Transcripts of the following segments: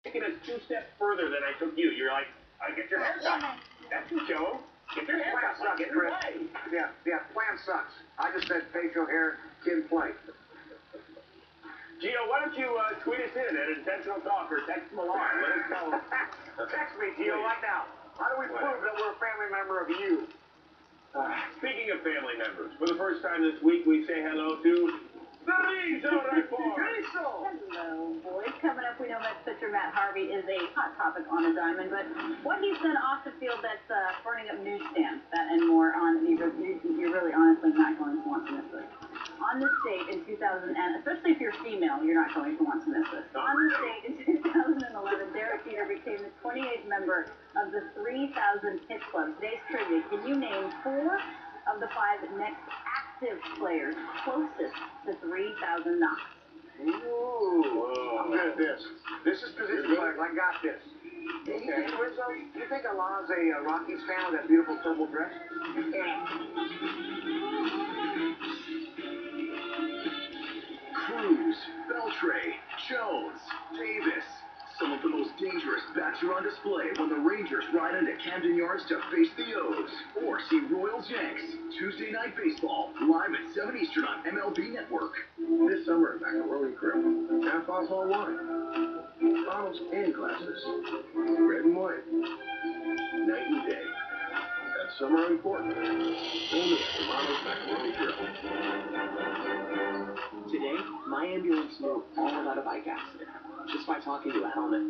taking us 2 steps further than I took you. You're like, get your hair cut. That's the show. Get your hair cut. Get your way. Yeah, plan sucks. I just said facial hair, kin play. Gio, why don't you tweet us in at Intentional Talk or text them along. Let us know. Text me, Gio, right now. How do we prove that we're a family member of you? Speaking of family members, for the first time this week, we say hello to the Rizzo Report. Hello, boys. Coming up, we know that pitcher Matt Harvey is a hot topic on a diamond, but what he's done off the field that's burning up newsstands, that and more on, you're really honestly not going to want to miss this. On this date in 2000, and especially if you're female, you're not going to want to miss this. On this date in 2011, Derek Jeter became the 28th member of the 3,000 hit club. Today's trivia: can you name 4 of the 5 next active players closest to 3,000 knocks? Ooh, I'm good at this. This is position players. I got this. Okay. Rizzo, do you think Alon's a Rockies fan with that beautiful purple dress? Cruz, Beltre, Jones, Davis. Some of the most dangerous bats are on display when the Rangers ride into Camden Yards to face the O's. Or see Royals-Yanks. Tuesday Night Baseball, live at 7 Eastern on MLB Network. This summer at Macaroni Grill, half-alcohol wine, bottles and glasses, red and white, night and day. That summer in Portland, only at Romano's Macaroni Grill. Today, my ambulance knew all about a bike accident just by talking to a helmet.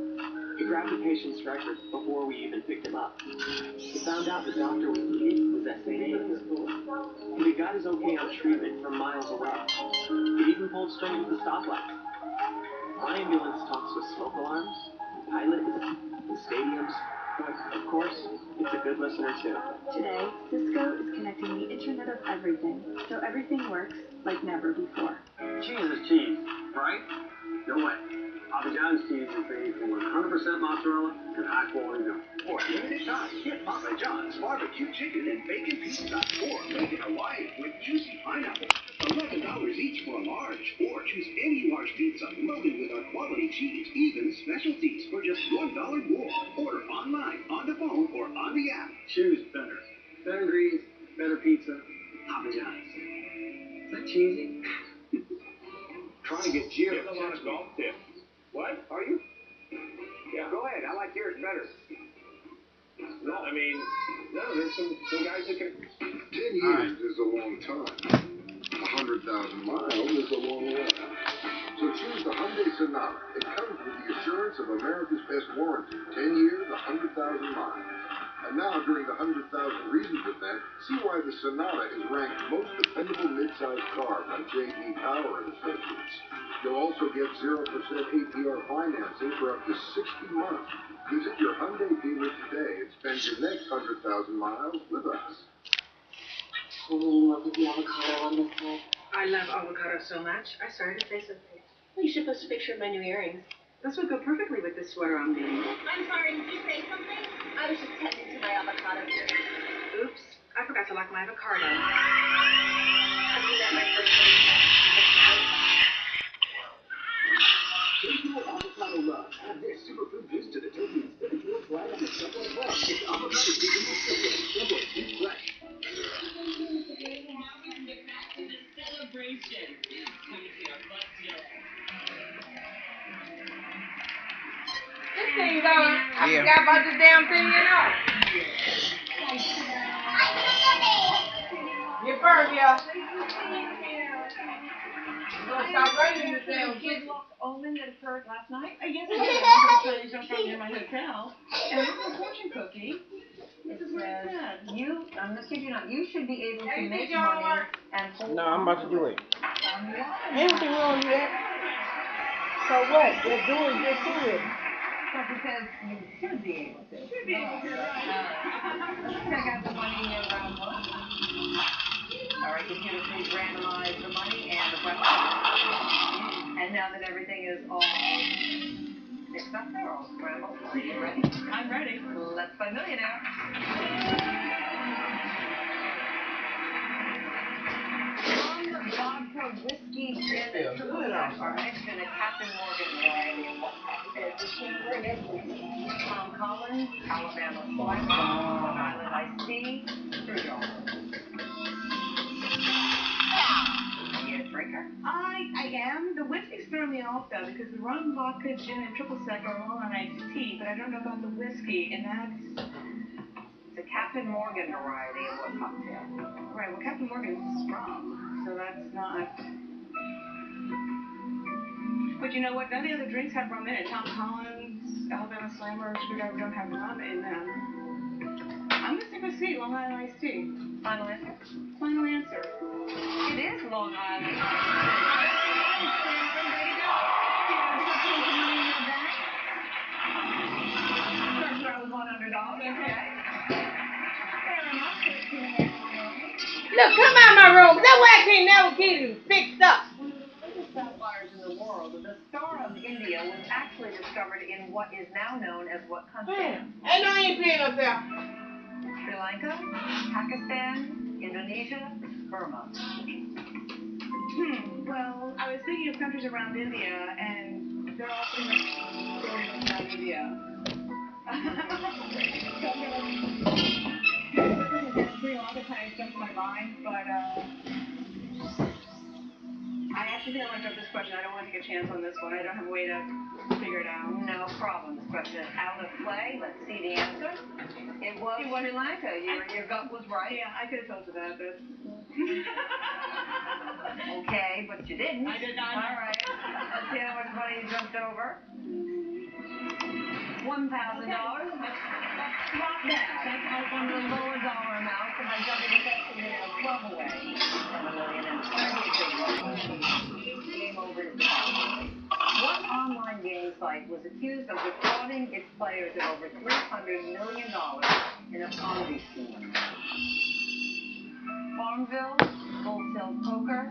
He grabbed the patient's record before we even picked him up. He found out the doctor we needed was SNA. And we got his okay on treatment from miles away. He even pulled strings at the stoplight. My ambulance talks with smoke alarms, pilots, and stadiums. But, of course, it's a good listener, too. Today, Cisco is connecting the Internet of Everything, so everything works like never before. Cheese is cheese, right? No way. Papa John's cheese is made from 100% mozzarella and high-quality milk. For a limited time, get Papa John's barbecue chicken and bacon pizza. Or make it Hawaiian with juicy pineapple. $11 each for a large. Or choose any large pizza loaded with our quality cheese, even specialties, for just $1 more. Order online, on the phone, or on the app. Choose better. Better ingredients, better pizza. Papa John's. Is that cheesy? Trying to get Gio. Give a lot of golf tips. What? Are you? Yeah. Go ahead. I like yours better. No, I mean, no, there's some guys that can... 10 years is a long time. 100,000 miles is a long way. So choose the Hyundai Sonata. It comes with the assurance of America's best warranty. 10 years, 100,000 miles. And now, during the 100,000 Reasons event, see why the Sonata is ranked most dependable mid-size car by J.D. Power and Associates. You'll also get 0% APR financing for up to 60 months. Visit your Hyundai dealer today and spend your next 100,000 miles with us. Totally in love with the avocado on this head. I love avocado so much, I started a Facebook page. Well, you should post a picture of my new earrings. This would go perfectly with this sweater I'm knitting. I'm sorry, did you say something? I was just tending to my avocado earrings. Oops, I forgot to lock my avocado. Have you met my first name? Taste avocado love. Add this superfood juice to the turkey and spinach rolls right on the Subway bread. It's avocado season with Subway. Subway, eat fresh. Now we can get back to the celebration. Come to our butt deal. This thing going. I forgot about this damn thing, you know. You burned, yeah. Stop raining this damn Kids lost omen that occurred last night. I guess I did. I'm going to show you in my hotel. And it's a fortune cookie. This is what it said. I'm going to kid you not, you should be able to make money and hold. No, I'm about to do it. Anything wrong yet? So what? Just do it, just do it. So because you should be able to. Let's check out the money around one. All right, computer, please randomize the money and the question. And now that everything is all mixed up there, all scrambled, are you ready? I'm ready. Let's play Millionaire. On the vodka, whiskey, gin, and triple sec are mixed in a Captain Morgan variety of what cocktail? Tom Collins, Alabama Slimer, Long Island Iced Tea, Screwjob. Are you a drinker? I am. The whiskey's throwing me off though because the rum, vodka, gin, and triple sec are all on iced tea, but I don't know about the whiskey, and that's It's a Captain Morgan variety of what cocktail? right. Well, Captain Morgan's rum, so that's not. But you know what? None of the other drinks have rum in it. Tom Collins, Alabama Slammer, Screwdriver don't have rum in them. I'm gonna stick with C, Long Island Iced Tea. Final answer? Final answer. It is Long Island. First round was $100. Okay. Fair enough. Look, come out of my room. That's why I can't never get you fixed up. One of the largest sapphires in the world, the Star of India was actually discovered in what is now known as what country? Man, ain't no ain't paying up there. Sri Lanka, Pakistan, Indonesia, Burma. Well, I was thinking of countries around India, and they're all pretty much around India. Sri Lanka kind of jumped to my mind, but I actually think I want to drop this question. I don't want to take a chance on this one. I don't have a way to figure it out. No problem. This question is out of play. Let's see the answer. It was Sri Lanka. Your gut was right. Yeah, I could have told you that, but... Okay, but you didn't. I did not. All right. Let's see how much money you jumped over. $1,000. Okay. That's not bad. That's one of the lower dollar amounts. If I jump into that, you're a club away from $1 million and game over is What online game site was accused of defrauding its players of over $300 million in a Ponzi scheme? Farmville, Full Tilt Poker,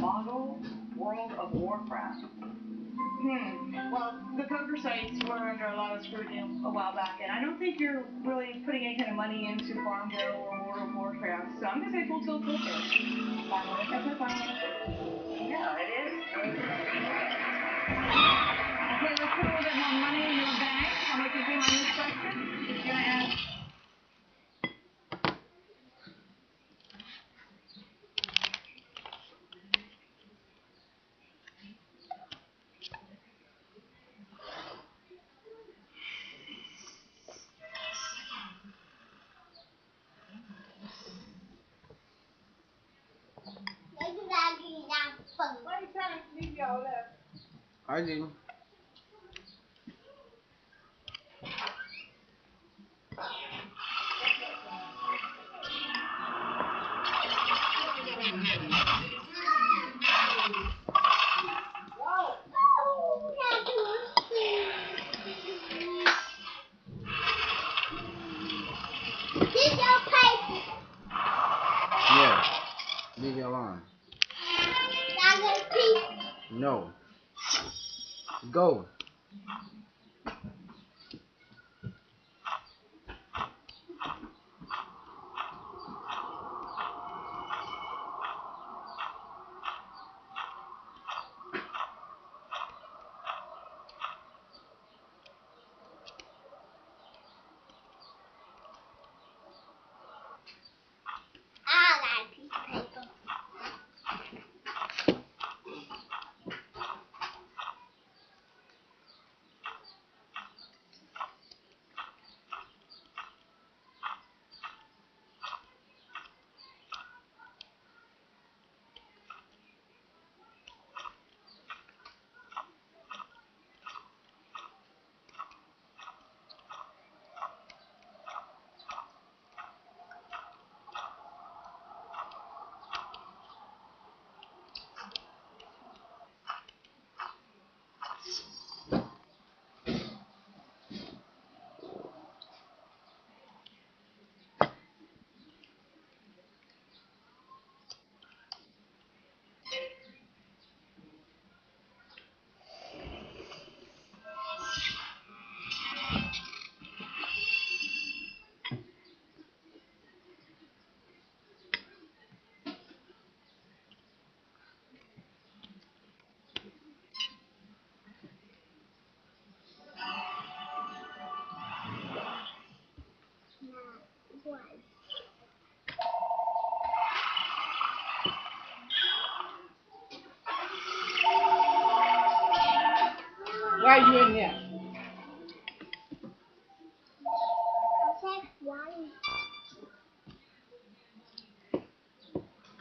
Boggle, World of Warcraft. Well, the poker sites were under a lot of scrutiny a while back, and I don't think you're really putting any kind of money into Farmville or World of Warcraft, so I'm going to say Full Tilt Poker. That's my final answer. Yeah, it is. Okay, let's put a little bit more money in your bank. How much is behind this question? You're going to ask. Why you trying to leave y'all left? I do. Yeah. Leave it alone. No. Go.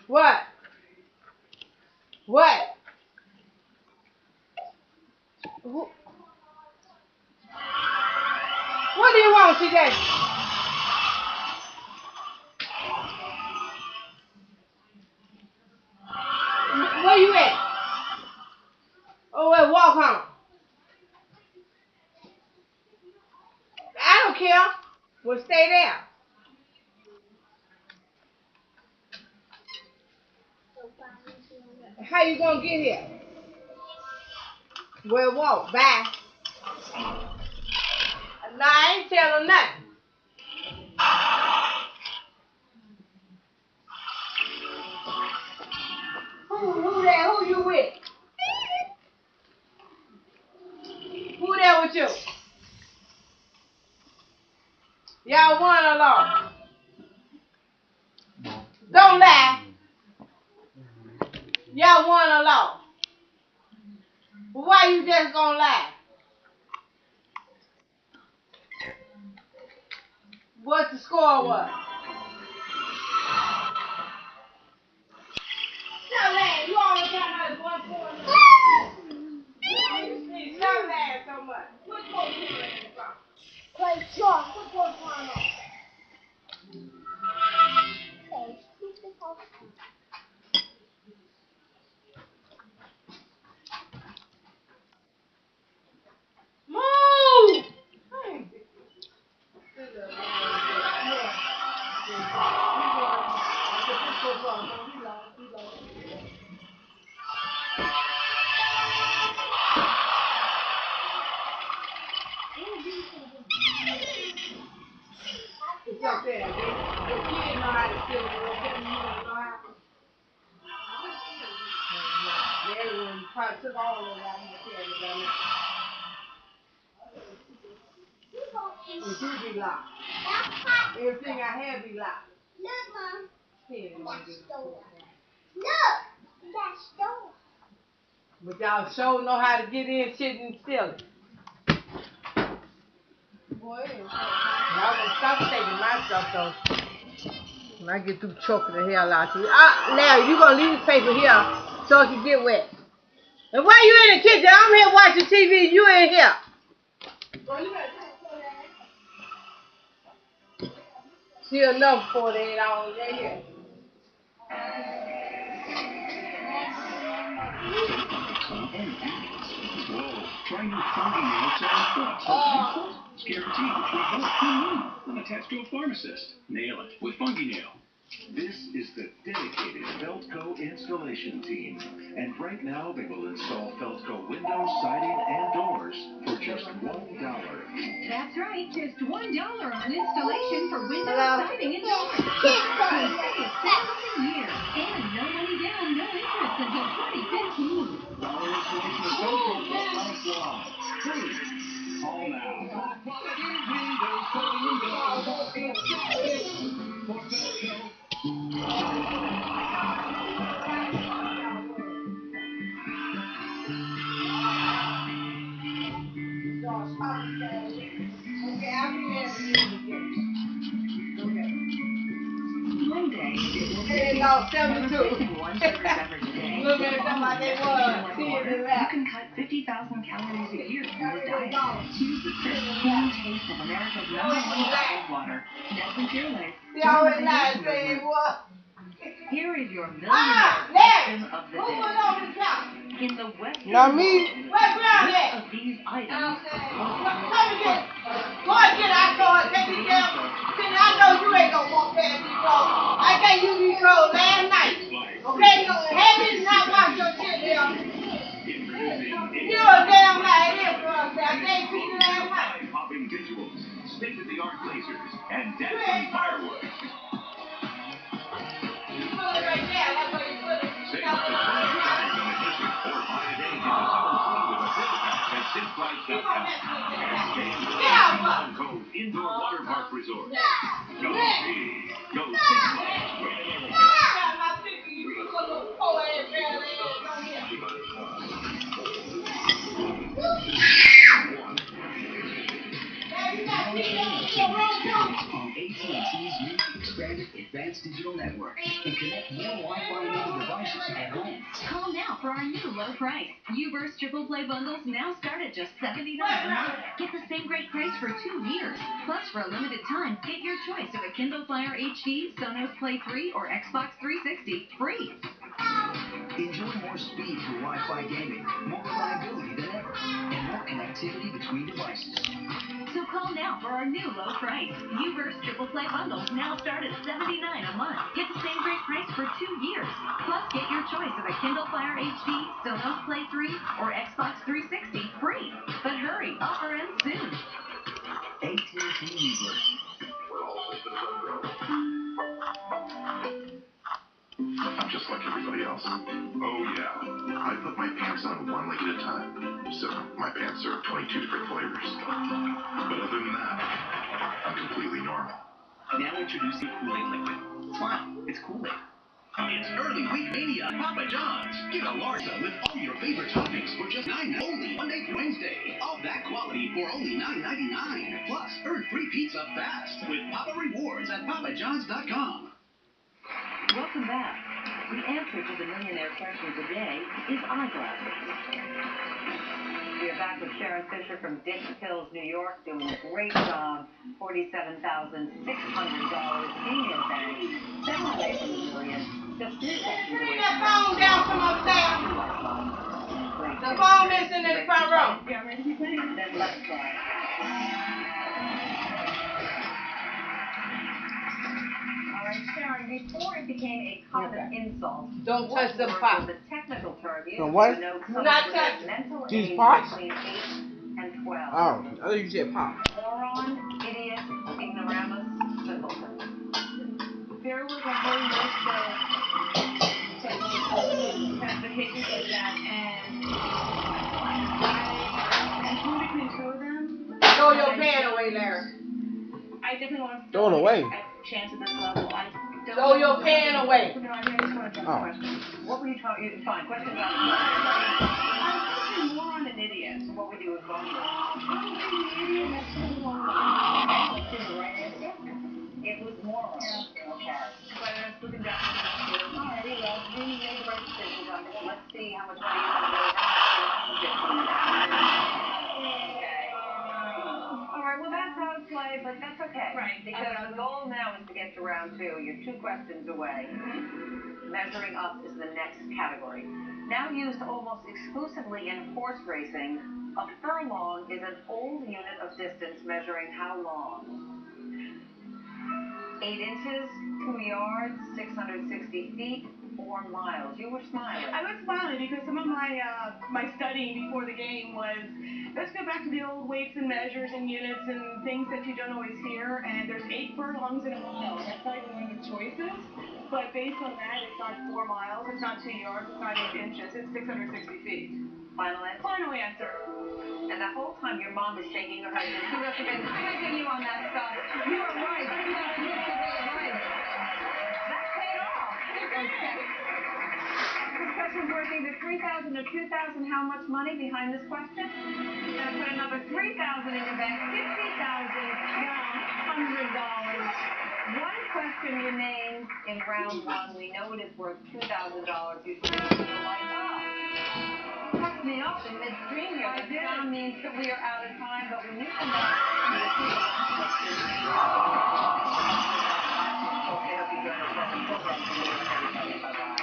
What? What? What do you want, CJ? Where you at? Oh, well, walk home. I don't care. Well, stay there. How you gonna get here? Well, walk. Bye. No, I ain't telling nothing. Who there? Who you with? Who there with you? Y'all won or lost? Don't lie. Y'all won or lost? Well, why you just gonna lie? What the score was? Stop laughing. You always got like 1 point. Stop laughing so much. What coach you laughing from? Play chalk. What coach going on? Move! It's up there. The kid know how to steal it. You know how. Everyone probably took all of that in the kid. It should be locked. Everything I have be locked. Look, Mom. Here, That's store. Look, that's store. but y'all sure know how to get in shit and steal it. Boy, y'all gonna stop taking my stuff though. When I get through choking the hell out of you. Larry, you gonna leave this paper here so it can get wet. And why you in the kitchen? I'm here watching TV. You in here. See enough for the 8 hours. Yeah, yeah. Whoa, try new fungi nail sound foot. It's guaranteed to treat when attached to a pharmacist. Nail it with fungi nail. This is the dedicated Feltco installation team, and right now they will install Feltco windows, siding, and doors for just $1. That's right, just $1 on installation for windows, siding, and doors. Save $1,000 a year, and no money down, no interest until 2015. Our installation of Feltco will last long. Free. Call now. For Feltco. One day, it will They lost 72. one sugar beverage a day. Look at them like they was. You can cut 50,000 calories a year from this diet. Choose the crisp, clean taste of America's #1 bottled water. Nestle Pure Life. They always lie and say it was. Here is your millionaire question of the day. In the Western Not me. world, Where's Brown which at? of these items Come again. Go and get it. I told her, take these down. I know you ain't gonna walk past these clothes. I gave you these clothes last night. Okay? Have it not wash your shit here. You're a damn lie. It is for us. I gave you last night. Popping visuals, state-of-the-art lasers, and dazzling fireworks. You put it right there. That's where you put it. Save up to $20 on admission or buy a day into summer fun with a full pass at SixFlags.com. And stay in the code Indoor Water Park Resort. Go big. Go Six Flags. Great America. On AT&T's new expanded advanced digital network and connect more Wi-Fi-enabled devices at home. Call now for our new low price. U-Burst Triple Play bundles now start at just $79 a month. Get the same great price for 2 years. Plus, for a limited time, get your choice of a Kindle Fire HD, Sonos Play 3, or Xbox 360 free. Enjoy more speed through Wi-Fi gaming, more reliability than ever, and more connectivity between devices. So call now for our new low price. U-Burst Triple Play bundles now start at $79 a month. Get the same great price for 2 years. Plus, get your choice of a Kindle Fire HD, Sonos Play 3, or Xbox 360 free. But hurry, offer ends soon. AT&T U-Burst. Where all systems are go. I'm just like everybody else. Oh yeah, I put my pants on one leg at a time, so my pants are 22 different flavors. But other than that, I'm completely normal. Now introducing Kool-Aid Liquid. Smile, it's Kool-Aid. It's early week mania at Papa John's. Get a large with all your favorite toppings for just $9.99. Only Monday through Wednesday. All that quality for only $9.99. Plus, earn free pizza fast with Papa Rewards at papajohns.com. Welcome back. The answer to the millionaire question today is eyeglasses. We are back with Sharon Fisher from Dix Pills, New York, doing a great job. $47,600 in your bank. 7 away from the million. Just 3 questions away. Bring that phone down from upstairs. The phone is in the front room. Yeah, ready to play? Then let's try. Sharon, before it became a common insult, don't touch the pot. Was a technical term used to denote Do not touch mental these age pots? between 8 and 12. Oh, I thought you said pop. Moron, idiot, ignoramus, simpleton. There was a whole list of classifications like that, and I included two of them. Throw your pen away, Larry. I definitely want to throw it away. Chance at this level. Throw your pen away. No, I just want to question. What were you talking? Fine. Questions on the moron and idiot. What we do is wrong. Idiot. That's the wrong. What's the right answer? It was moron. Yeah. Okay. But we can definitely do. Alrighty. Well, you made the right decision, Doctor. Let's see how much money you have Alright, well that's how to play, but that's okay. Right. Because the goal now is to get to round 2. You're 2 questions away. Measuring up is the next category. Now used almost exclusively in horse racing, a furlong is an old unit of distance measuring how long? 8 inches, 2 yards, 660 feet, or miles. You were smiling. I was smiling because some of my my studying before the game was, let's go back to the old weights and measures and units and things that you don't always hear. And there's 8 furlongs in a mile. That's not even one of the choices. But based on that, it's not 4 miles, it's not 2 yards, it's not 8 inches, it's 660 feet. Final answer? Final answer. And the whole time your mom is shaking her head. She must have been quizzing you on that stuff. You are right. You are right. That paid off. Okay. This question's worth either $3,000 or $2,000. How much money behind this question? You're going to put another $3,000 in your bank. $50,000. $100. One question remains in round 1. We know it is worth $2,000. You should be able to light up. Cuts me off in midstream here. That sound means that we are out of time, but when you come back, you will see the last question. Okay, hope you join us for the program. Bye-bye.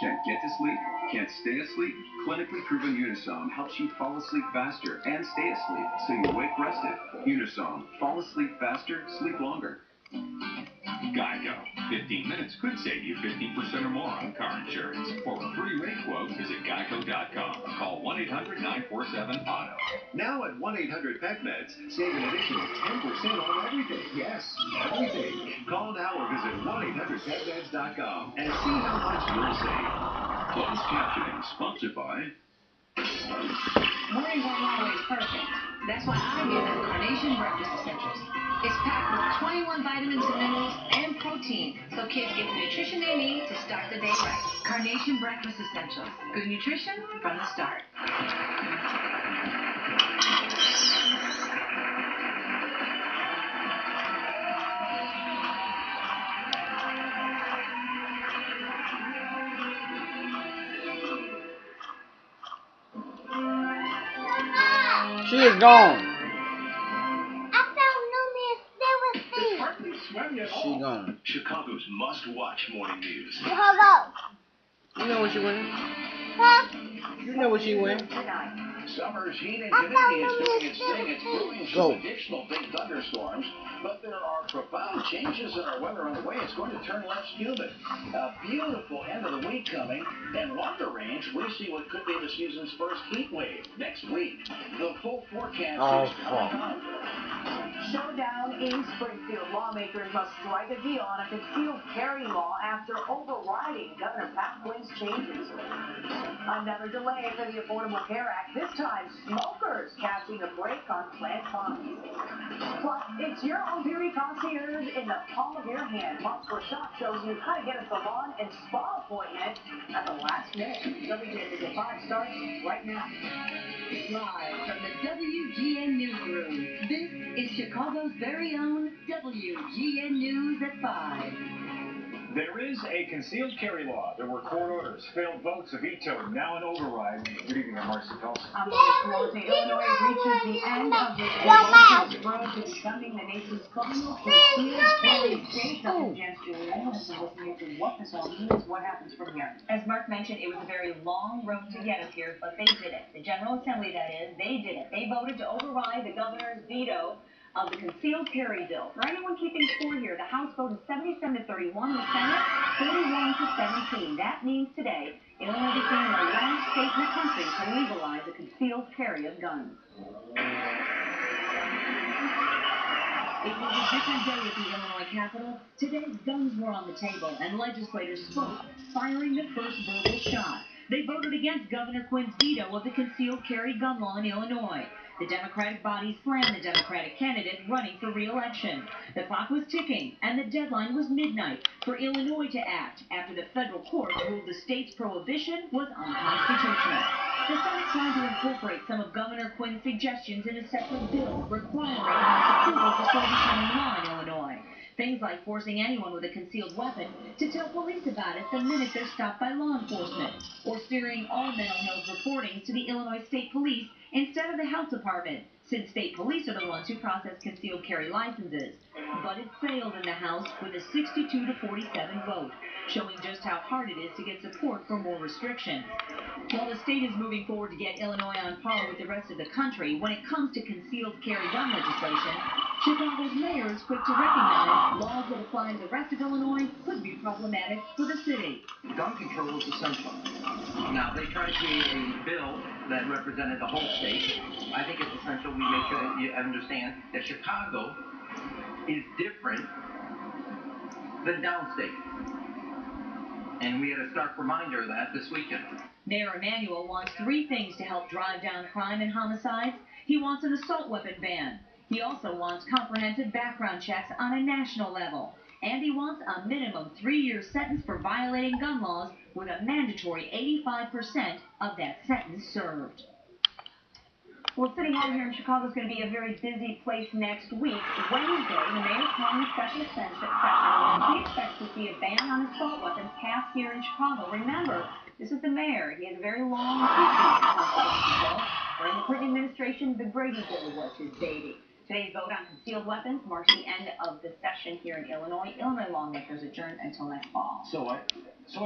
Can't get to sleep? Can't stay asleep? Clinically proven Unisom helps you fall asleep faster and stay asleep so you wake rested. Unisom. Fall asleep faster, sleep longer. Geico. 15 minutes could save you 50% or more on car insurance. For a free rate quote, visit geico.com. Call 1-800-947-AUTO. Now at 1-800-PET-MEDS, save an additional 10% on everything. Yes, everything. Call now or visit 1-800-PETMEDS.com and see how much you'll save. Closed captioning sponsored by... Mornings aren't always perfect. That's why I use Carnation Breakfast Essentials. It's packed with 21 vitamins and minerals and protein, so kids get the nutrition they need to start the day right. Carnation Breakfast Essentials. Good nutrition from the start. She is gone. I found no miss. There was things. Hardly sweaty at all. She gone. Chicago's must-watch morning news. Hello. You know what she wearing? Huh? You know what she wearing? Summer's heat and humidity is doing its thing. It's brewing Go. some additional big thunderstorms, but there are profound changes in our weather on the way. It's going to turn less humid. A beautiful end of the week coming, and longer range, we see what could be the season's first heat wave next week. The full forecast is coming up. Showdown in Springfield. Lawmakers must strike a deal on a concealed carry law after overriding Governor Pat Quinn's changes. Another delay for the Affordable Care Act. This time, smokers catching a break on plant funds. Plus, it's your own beauty concierge in the palm of your hand. Mark's for Shop shows you how to get a salon and spa appointment at the last minute. WGN 5 starts right now. Live from the WGN Newsroom, this is Chicago's very own WGN News at 5. There is a concealed carry law. There were court orders, failed votes, a veto, now an override. Good evening, I'm Marcy Tulsa. Illinois reaches the end of the advantage road to becoming the nation's final concealed carry state. Dr. James Julian has been listening to what this all means, what happens from here. As Mark mentioned, it was a very long road to get us here, but they did it. The General Assembly, that is, they did it. They voted to override the governor's veto of the concealed carry bill. For anyone keeping score here, the House voted 77 to 31, the Senate 41 to 17. That means today, Illinois became the last state in the country to legalize the concealed carry of guns. It was a different day at the Illinois Capitol. Today, guns were on the table, and legislators spoke, firing the first verbal shot. They voted against Governor Quinn's veto of the concealed carry gun law in Illinois. The Democratic body slammed the Democratic candidate running for re-election. The clock was ticking, and the deadline was midnight for Illinois to act after the federal court ruled the state's prohibition was unconstitutional. The Senate tried to incorporate some of Governor Quinn's suggestions in a separate bill requiring House approval before becoming law in Illinois. Things like forcing anyone with a concealed weapon to tell police about it the minute they're stopped by law enforcement, or steering all mental health reportings to the Illinois State Police instead of the Health Department, since state police are the ones who process concealed carry licenses. But it failed in the House with a 62 to 47 vote, showing just how hard it is to get support for more restrictions. While the state is moving forward to get Illinois on par with the rest of the country when it comes to concealed carry gun legislation, Chicago's mayor is quick to recognize laws that apply to the rest of Illinois could be problematic for the city. Gun control is essential. Now, they tried to create a bill that represented the whole state. I think it's essential we make sure that you understand that Chicago is different than downstate. And we had a stark reminder of that this weekend. Mayor Emanuel wants 3 things to help drive down crime and homicides. He wants an assault weapon ban. He also wants comprehensive background checks on a national level. And he wants a minimum 3-year sentence for violating gun laws with a mandatory 85% of that sentence served. Well, City Hall here in Chicago is going to be a very busy place next week. Wednesday, the mayor's calling a special session. He expects to see a ban on assault weapons passed here in Chicago. Remember, this is the mayor. He has a very long history of control. During the Clinton administration, the Brady Bill was his baby. Today's vote on concealed weapons marks the end of the session here in Illinois. Illinois lawmakers adjourn until next fall. So I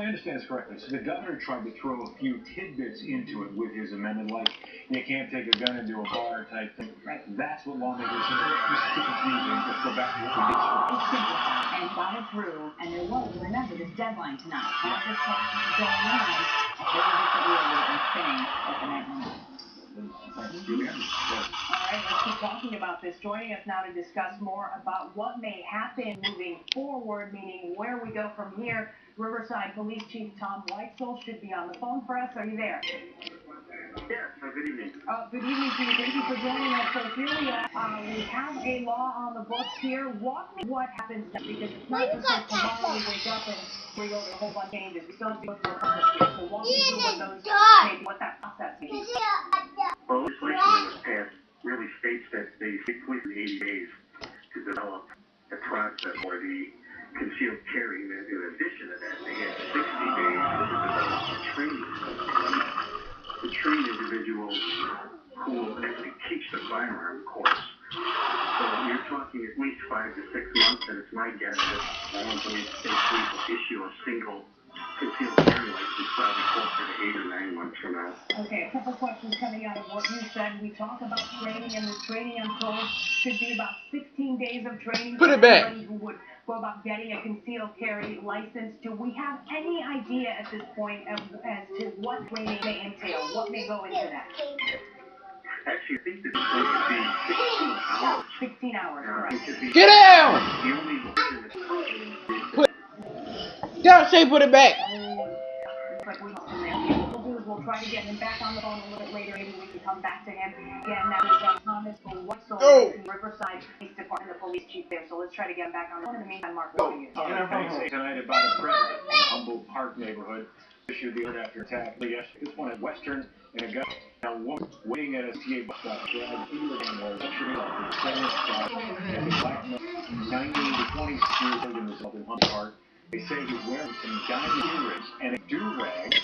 understand this correctly. So the governor tried to throw a few tidbits into it with his amendment, like you can't take a gun into a bar type thing. Right. That's what lawmakers said. This is too confusing. Let's go back to what we did. It's simplified and got it through, and there was, remember, this deadline tonight. All this going on, a very different wheel would have been spinning overnight. All right, let's keep talking about this. Joining us now to discuss more about what may happen moving forward, meaning where we go from here, Riverside Police Chief Tom Weitzel should be on the phone for us. Are you there? Yes, good evening. Good evening to you. Thank you for joining us. So here we have a law on the books here. Walk me what happens next, because it's not just like tomorrow we wake up and we go to a whole bunch of changes. We still have to go through a process here. So walk me through what those maybe what that process means. Well, legislation that was passed really states that they police in 80 days to develop a process for the concealed carry. And in addition to that, they had 60 days to develop a training to train individuals who will actually teach the firearm course. So you're talking at least 5 to 6 months, and it's my guess that I don't believe state police will issue a single concealed carry license probably closer to 8 or 9 months from now. Okay, a couple questions coming out of what you said. We talk about training, and the training, I'm told, should be about 16 days of training. Put it back. Anybody who would go about getting a concealed carry license. Do we have any idea at this point as to what training may entail? What may go into that? Actually, I think the training would be 16 hours. 16 hours, correct. Get down! The only version Put. Don't say put it back. Like we in there. What we'll do is we'll try to get him back on the phone a little bit later. Maybe we can come back to him. Again, that is Thomas from Riverside Police Department, the police chief there. So let's try to get him back on the phone. In the meantime, Mark, what do you? All right, thanks. Tonight about a president in the Humboldt Park neighborhood issued the order after attack. This one at Western and a gun. Now, woman waiting at a TA bus stop. She had Ibrahim was ushered up with a black man, 19 to 26 years old, in the Humboldt Park. They say he's wearing some diamond earrings and a do-rag.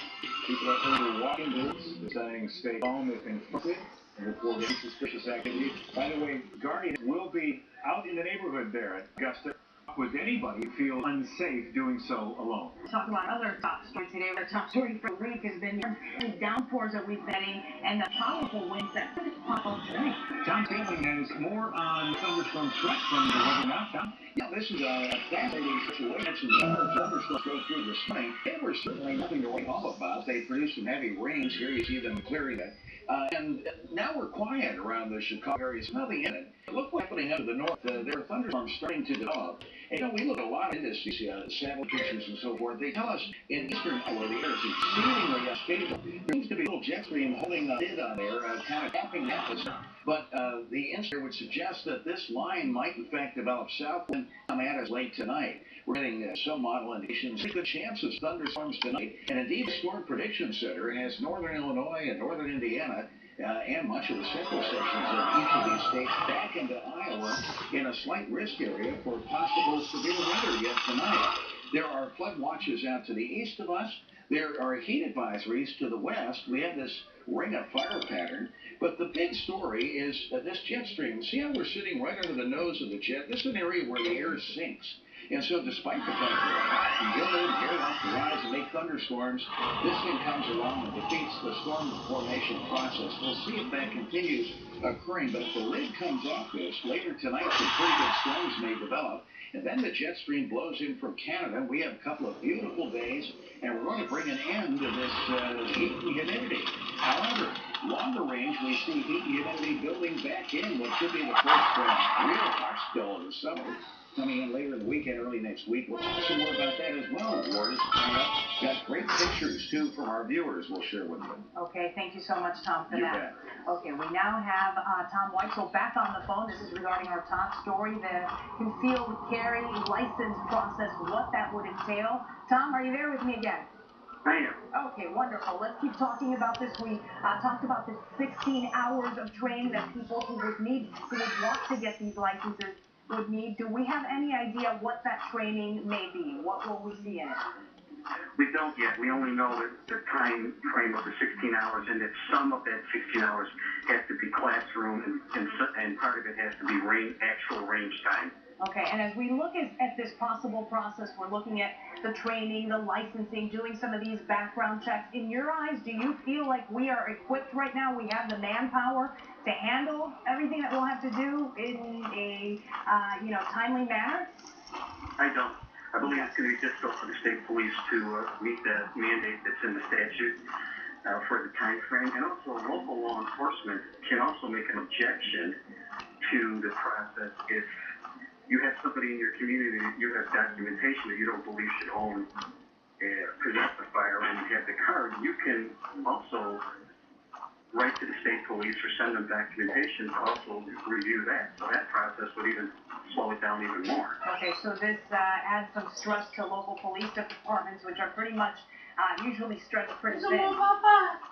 People are under walking boots. They're saying stay home if infected and report any suspicious activity. By the way, guardians will be out in the neighborhood there at Augusta with anybody who feels unsafe doing so alone. Talk about other top stories today. The top story for the week has been the downpours that we've been getting and the powerful winds that could pop up tonight. Tom Failing has more on thunderstorm threat from the weather now. Tom? Yeah, this is a fascinating situation. Thunderstorms go through this morning. They were certainly nothing to write home about. They produced some heavy rains. Here you see them clearing it. And now we're quiet around the Chicago area. There's nothing in it. Look what's happening up to the north. There are thunderstorms starting to develop. And, we look at a lot of industries, satellite pictures and so forth. They tell us in eastern Iowa, the air is exceedingly unstable. There seems to be a little jet stream holding a lid on there, kind of tapping the atmosphere. But the instrument would suggest that this line might, in fact, develop southwind come at us late tonight. We're getting some model indications. There's a good chance of thunderstorms tonight. And indeed, the Storm Prediction Center has northern Illinois and northern Indiana and much of the central sections of each of these states back into Iowa in a slight risk area for possible severe weather yet tonight. There are flood watches out to the east of us. There are heat advisories to the west. We have this ring of fire pattern. But the big story is this jet stream. See how we're sitting right under the nose of the jet? This is an area where the air sinks. And so despite the fact that we're hot and humid, air wants to rise and make thunderstorms, this thing comes along and defeats the storm formation process. We'll see if that continues occurring. But if the lid comes off this, later tonight some pretty good storms may develop. And then the jet stream blows in from Canada. We have a couple of beautiful days, and we're going to bring an end to this heat and humidity. However, longer range, we see heat and humidity building back in what should be the first real hot spell of the summer. Coming in later in the weekend, early next week. We'll talk some more about that as well, Wars. Got great pictures, too, from our viewers we'll share with you. Okay, thank you so much, Tom, for that. Bet. Okay, we now have Tom Weitzel back on the phone. This is regarding our top story, the concealed carry license process, what that would entail. Tom, are you there with me again? I am. Okay, wonderful. Let's keep talking about this. We talked about the 16 hours of training that people who would need, who would want to get these licenses would need. Do we have any idea what that training may be? What will we see in it? We don't yet. We only know that the time frame of the 16 hours, and that some of that 16 hours has to be classroom, and part of it has to be actual range time. Okay, and as we look at this possible process, we're looking at the training, the licensing, doing some of these background checks. In your eyes, do you feel like we are equipped right now? We have the manpower to handle everything that we'll have to do in a timely manner? I don't. I believe it's going to be difficult for the state police to meet the mandate that's in the statute for the time frame. And also, local law enforcement can also make an objection to the process if you have somebody in your community that you have documentation that you don't believe should own, possess the firearm, and you have the card. You can also write to the state police or send them documentation to also review that. So that process would even slow it down even more. Okay, so this adds some stress to local police departments, which are pretty much usually stretched pretty thin.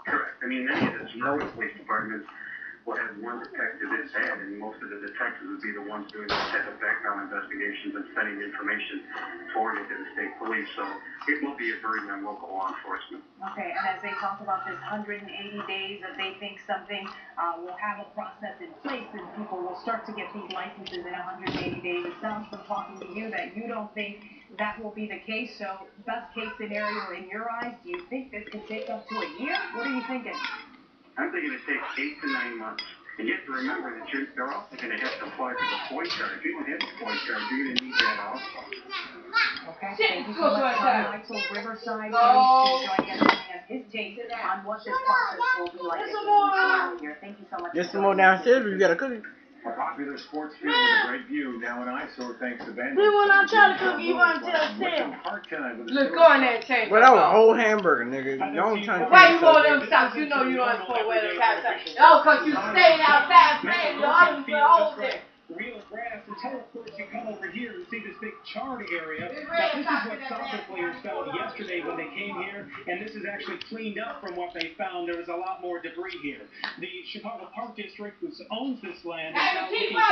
Correct. I mean, many of the suburban police departments will have one detective if that, and most of the detectives would be the ones doing the type of background investigations and sending information forwarded to the state police. So it will be a burden on local law enforcement. Okay, and as they talk about this 180 days that they think something will have a process in place, will start to get these licenses in 180 days. It sounds from talking to you that you don't think that will be the case. So, best case scenario in your eyes, do you think this could take up to a year? What are you thinking? I'm thinking it takes 8 to 9 months. And you have to remember that they're also going to have to apply for the FOIA card. If you don't have the FOIA card, you're going to need that also. Okay, thank you so much, Michael Riverside. He's joining us, giving us his take on what this process will be like here. Thank you so much. There's some more downstairs, but you got a cookie. A popular sports field with a great view, now an eyesore thanks to vandals. Then when I try to cook, you want to tell Sam. Look, go in there and change. But that was a whole hamburger, nigga. Don't try to Why you wore them socks? You know you don't supposed to wear them socks. No, because you stayed outside playing. Your other foot holes there. Real grass until, of course, you come over here and see this big charred area. Now, this is what soccer players found yesterday when they came here, and this is actually cleaned up from what they found. There was a lot more debris here. The Chicago Park District, which owns this land, is now looking for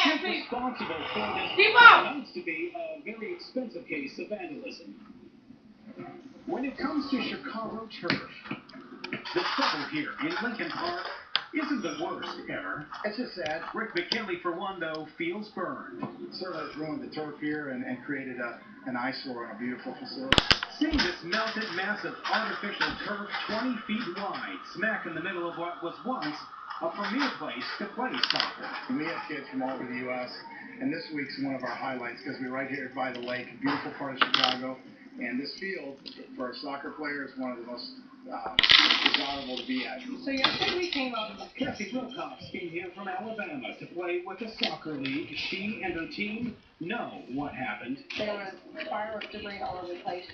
who's responsible for this what amounts to be a very expensive case of vandalism. When it comes to Chicago turf, the trouble here in Lincoln Park isn't the worst ever. It's just sad. Rick McKinley, for one, though, feels burned. It certainly ruined the turf here and created an eyesore on a beautiful facility. Seeing this melted mass of artificial turf 20 feet wide, smack in the middle of what was once a premier place to play soccer. We have kids from all over the U.S., and this week's one of our highlights because we're right here by the lake, a beautiful part of Chicago. And this field, for a soccer player, is one of the most desirable to be at. So yesterday we came up. Kathy Wilcox came here from Alabama to play with the soccer league. She and her team know what happened. There was fireworks debris all over the place,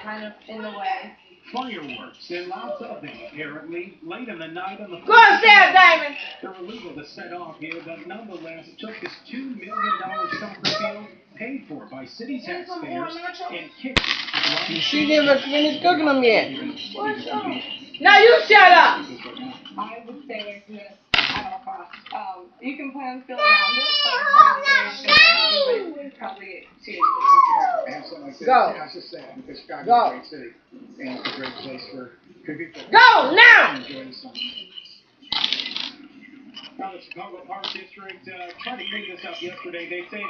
kind of in the way. Fireworks, and lots of them, apparently, late in the night on the... Go upstairs, Diamond! They're illegal to set off here, but nonetheless took this $2 million soccer field, paid for by city taxpayers, and kicked it. She didn't finish cooking them yet. Now you shut up! I would stay away from this at all costs. You can plan to fill around it, but probably too. And something like that. Go. Yeah, I was just saying, because Chicago's Go. a great city, and it's a great place for people. Go now! Enjoy the summer. Now, the Chicago Park District tried to clean this up yesterday. They say